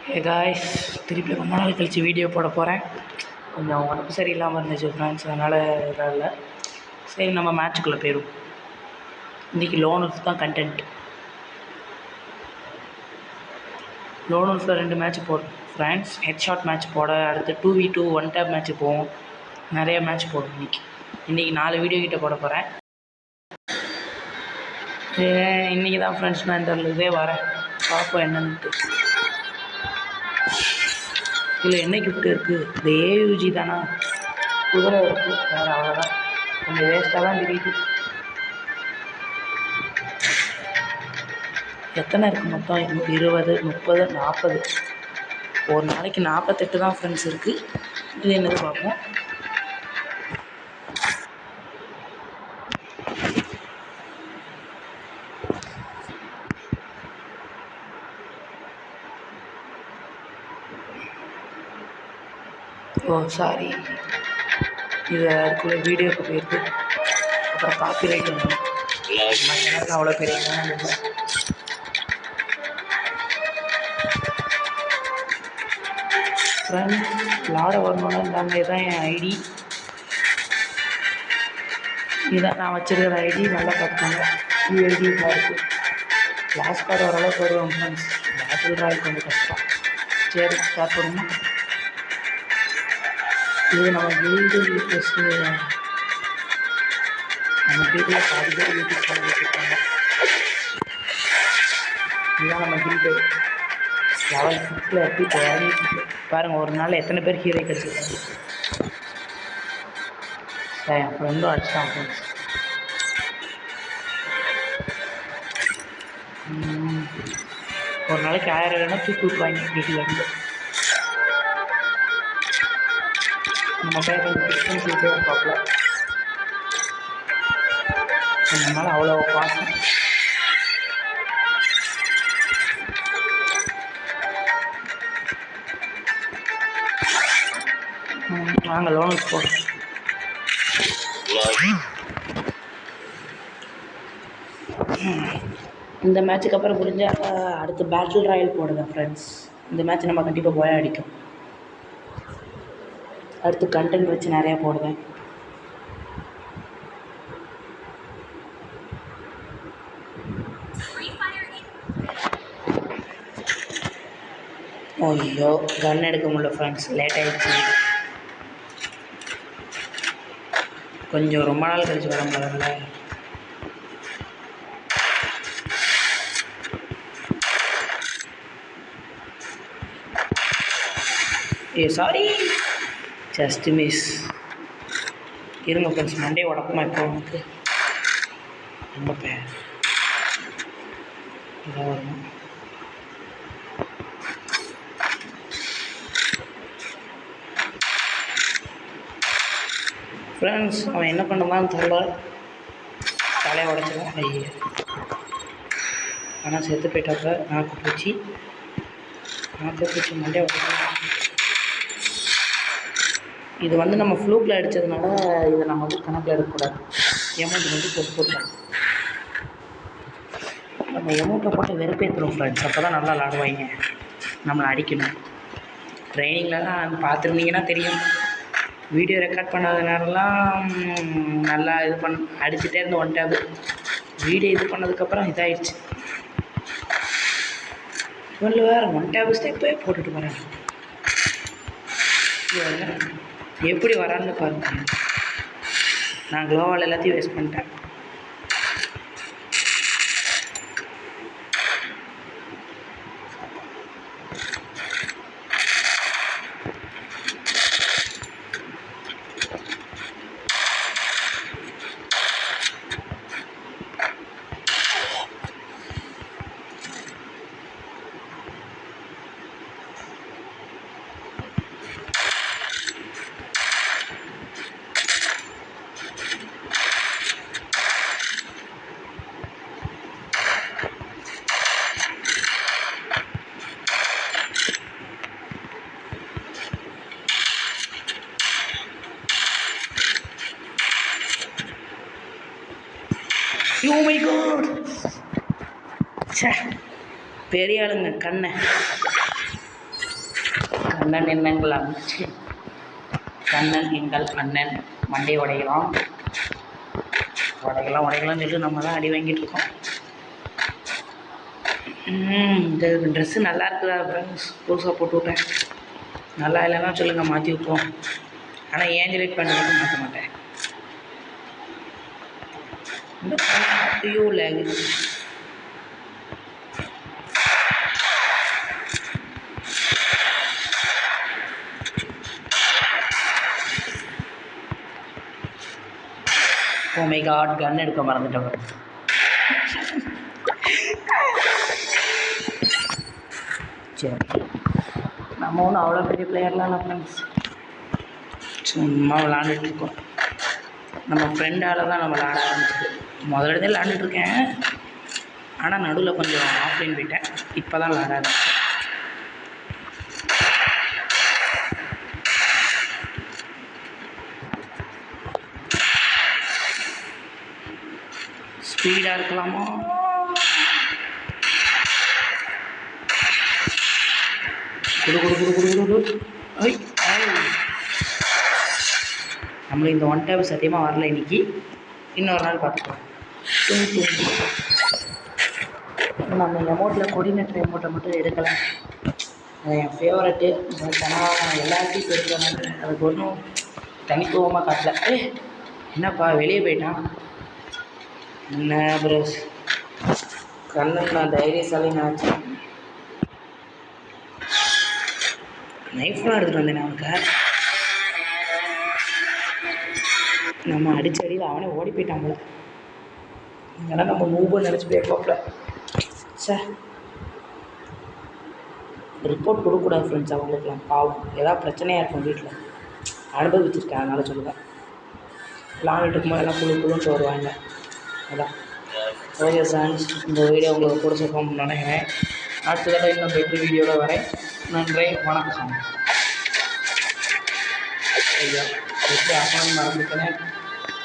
Hey guys, திருப்பி ரொம்ப நாள் கழித்து வீடியோ போட போகிறேன். கொஞ்சம் உடம்பு சரியில்லாமல் இருந்துச்சு ஃப்ரெண்ட்ஸ், அதனால் இதாக இல்லை. சரி, நம்ம மேட்சுக்குள்ளே போயிடும். இன்றைக்கி லோன் உல்ஃப் தான் கண்டென்ட். லோன் உல்ஃபில் 2 மேட்ச் போடும் ஃப்ரெண்ட்ஸ். ஹெட் ஷாட் மேட்ச் போட, அடுத்து 2v2 1 டேப் மேட்ச்சு போவோம். நிறைய மேட்ச் போடும் இன்றைக்கி 4 வீடியோ கிட்டே போட போகிறேன். இன்றைக்கி தான் ஃப்ரெண்ட்ஸ் நான் இந்த இதே வரேன், பார்ப்போம் என்னன்ட்டு. இதில் என்ன கிஃப்ட் இருக்குது? இந்த ஏயூஜி தானா, குதிரை இருக்குது, வேறு அவ்வளோதான். கொஞ்சம் வேஸ்ட்டாக தான் தெரியுது. எத்தனை இருக்குது மொத்தம்? 20, 30, 40. ஒரு நாளைக்கு 48 தான் ஃப்ரெண்ட்ஸ் இருக்குது. இது என்னது பார்ப்போம். ஓ சாரி, இது அதுக்குள்ளே வீடியோக்கு போயிருக்கு. அப்புறம் காப்பி ரைட் வந்துடும். நம்ம சேனலில் அவ்வளோ பெரிய சேனல் இல்லை. ஃப்ரெண்ட்ஸ், விளாட வரணும்னா இந்தாங்க, இதுதான் என் ஐடி. இதுதான் நான் வச்சுருக்கிற ஐடி. நல்லா பார்த்துக்கோங்க. ஐடி இருக்குது. கிளாஸ் கார்டு ஓரளவுக்கு வருவோம் ஃப்ரெண்ட்ஸ். பேட்டில் ராயல் கொஞ்சம் கஷ்டம். சரி, ஸ்டார்ட் பண்ணுவோம். இது நம்ம கில்டு ப்ளஸ்ஸு நம்ம வீட்டில் பாதி பேர் யூடியூப் சேனல் வச்சுருக்காங்க. இதுதான் நம்ம கில்டு. லெவல் 6 எப்படி போயிட்டு பாருங்கள். ஒரு நாள் எத்தனை பேர் ஹீரோ கிடச்சிருக்காங்க. சார், என் ஃப்ரெண்டும் அடிச்சிட்டான் ஃப்ரெண்ட்ஸ். ஒரு நாளைக்கு 1000 வேணால் தூக்கி விட்டுவாங்க வீட்டிலேருந்து. நம்ம பேர் கொஞ்சம் பிக்சன் தூக்கிட்டே இருப்பாப்புல. நம்ம மேலே அவ்வளோ பாசம். வாங்க லோனுக்கு போகிறோம். இந்த மேட்சுக்கு அப்புறம் முடிஞ்சால் அடுத்து பேட்டில் ராயல் போடுங்க ஃப்ரெண்ட்ஸ். இந்த மேட்ச் நம்ம கண்டிப்பாக போய் அடிக்கும். அடுத்து கண்டென்ட் வச்சு நிறையா போடுவேன். ஐயோ, கன் எடுக்க முடியல ஃப்ரெண்ட்ஸ், லேட் ஆகிடுச்சு. கொஞ்சம் ரொம்ப நாள் கழிச்சு வர முடியல. Sorry, just miss. இருங்க ஃப்ரெண்ட்ஸ், மண்டே உடக்குமா இப்போ உனக்கு ரொம்ப பேர் இதாக வரும். ஃப்ரெண்ட்ஸ், அவன் என்ன பண்ணுவான்னு தெரியல. தலையை உடச்சிடும். ஐயே, ஆனால் செத்து போயிட்டாப்ப. நாக்கு பூச்சி மண்டே உடச்சிடும். இது வந்து நம்ம ஃப்ளூக்கில் அடித்ததுனால இதை நம்ம வந்து கணக்கில் எடுக்கக்கூடாது. எமௌண்ட் வந்து போட்டுக்கலாம். நம்ம எமௌண்ட்டை போட்டு வெறுப்பேற்றுறோம் ஃப்ரெண்ட்ஸ். அப்போ தான் நல்லா விளாடுவாங்க. நம்மளை அடிக்கணும். ட்ரைனிங்லலாம் பார்த்துருந்தீங்கன்னா தெரியும். வீடியோ ரெக்கார்ட் பண்ணாத நேரம்லாம் நல்லா இது அடிச்சுட்டே இருந்த 1 டேப். வீடியோ இது பண்ணதுக்கப்புறம் இதாகிடுச்சு. இவங்க வேறு 1 டேப் ஸ்டெப்பே போட்டுட்டு போகிறேன். எப்படி வரான்னு பாருங்க. நான் க்ளோவால் எல்லாத்தையும் வேஸ்ட் பண்ணிட்டேன். Oh my god! பெரிய ஆளுங்க கண்ணை கண்ணன் எண்ணங்கள் அமைச்சு கண்ணன் எங்கள் அண்ணன் மண்டை உடையலாம் உடைக்கலாம்னு சொல்லி நம்ம தான் அடி வாங்கிட்டு இருக்கோம். இந்த ட்ரெஸ்ஸு நல்லா இருக்குதா ஃப்ரெண்ட்ஸ்? புதுசாக போட்டு விட்டேன். நல்லா இல்லைன்னா சொல்லுங்கள், மாற்றி விட்ருவோம். ஆனால் ஏன் செலக்ட் பண்ணுறதுக்கு மாற்ற மாட்டேன். இந்த ஐயோ லேகு. ஓ மை காட், கன் எடுக்க மறந்துட்டேன். சரி, நம்ம ஒன்றும் அவ்வளோ பெரிய பிளேயர்லாம் இல்லை ஃப்ரெண்ட்ஸ். சும்மா விளாண்டுட்ருக்கோம். நம்ம ஃப்ரெண்டால் தான் நம்ம விளாட ஆரம்பிச்சது. முதல்ல விளாண்டுட்ருக்கேன், ஆனால் நடுவில் கொஞ்சம் ஆஃப்லைன் போயிட்டேன். இப்போ தான் விளாட ஆரம்பிச்சேன். ஸ்பீடாக இருக்கலாமா? ஐ நம்மளுக்கு இந்த ஒன் டைம் சத்தியமாக வரல இன்றைக்கி. இன்னொரு நாள் பார்த்துக்கலாம். நம்ம எமௌண்ட்டில் கோஆர்டினேட்டர் எமௌண்ட்டை மட்டும் எடுக்கலை. அது என் ஃபேவரெட்டு. பட் ஆனால் எல்லாத்தையும் எடுக்கிறனால அதுக்கு ஒன்றும் தனித்துவமாக காட்டல. என்னப்பா வெளியே போயிட்டான்? என்ன ப்ரோஸ், கண்ணன் நான் தைரியசாலி நினச்சேன். நைஃப்லாம் எடுத்துகிட்டு வந்தேன் அவனுக்கு. நம்ம அடித்த அடியில் அவனே ஓடி போயிட்டான் போல. ஏன்னா நம்ம மூவ்னு நினச்சி போயிருப்பாப்புல. சார் ரிப்போர்ட் கொடுக்கக்கூடாது ஃப்ரெண்ட்ஸ். அவங்களுக்குலாம் பாவம், ஏதாவது பிரச்சனையாக இருக்கும் வீட்டில். அனுபவிச்சிருக்கேன், அதனால் சொல்லுவேன். விளாண்டுட்டு இருக்கும்போது எல்லாம் குழுன்ட்டு வருவாங்க. அதான் ஓகே ஃப்ரெண்ட்ஸ், இந்த வீடியோ உங்களுக்கு பிடிச்சிருக்கோம்னு நினைக்கிறேன். அடுத்த தடவை இன்னும் பெட்ரு வீடியோவில் வரேன். நன்றி, வணக்கம். ஐயா எப்படி அப்பான்னு மறந்துட்டேன்.